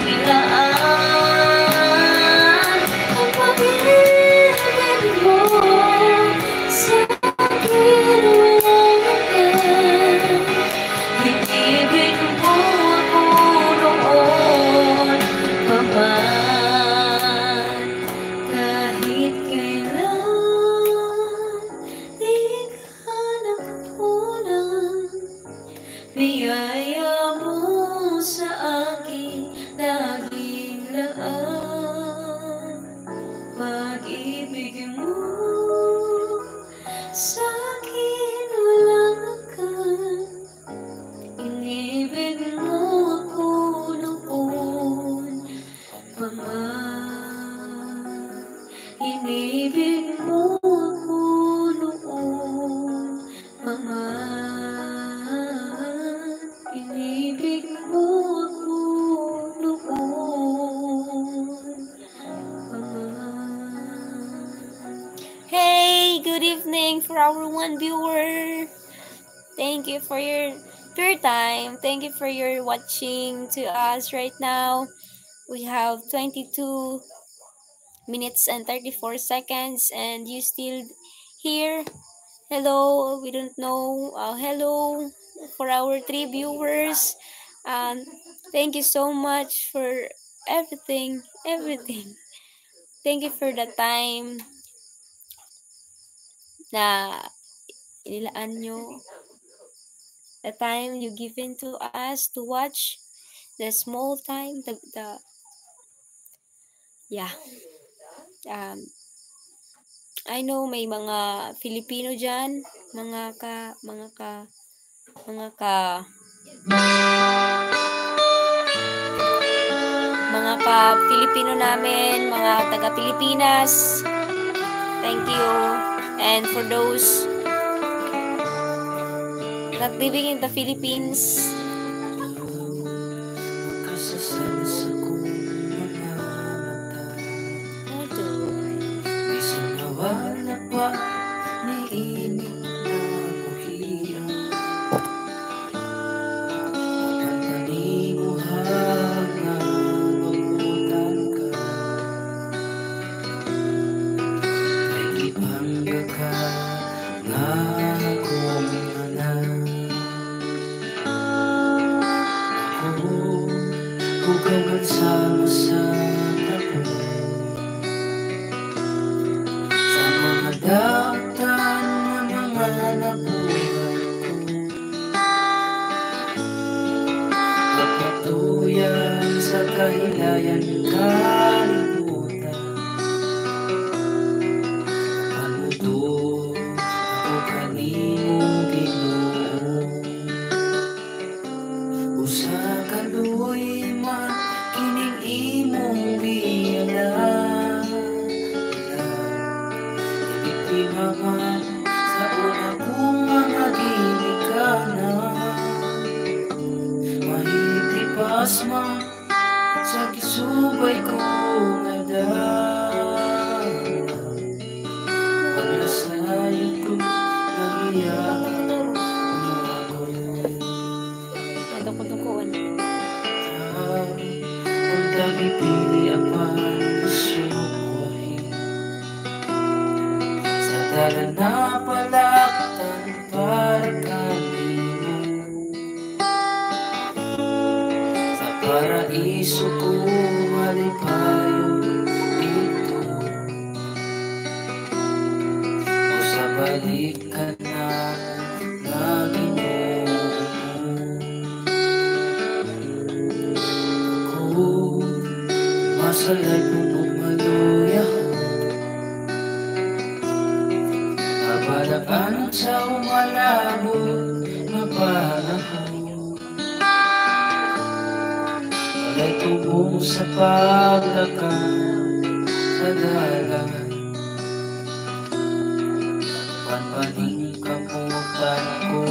nilaan ang pag-ibig mo sa akin walang hanggan. Inibig mo ako noon pa man, kahit kailan di ka napunan. Biyaya mo sa akin laging laan, pag-ibig mo sa akin walang hanggan. Inibig mo ako noon pa man, inibig mo ako noon pa man, inibig mo ako noon pa man. Hey, good evening for our one viewer. Thank you for your time. Thank you for your watching to us right now. We have 22 minutes and 34 seconds and you still here. Hello, we don't know. Hello for our 3 viewers. Thank you so much for everything. Thank you for the time na inilaan nyo. The time you given to us to watch, the small time, I know may mga Filipino dyan, mga ka-Filipino namin, mga taga-Pilipinas. Thank you. And for those not living in the Philippines, Panpaling kaputan ko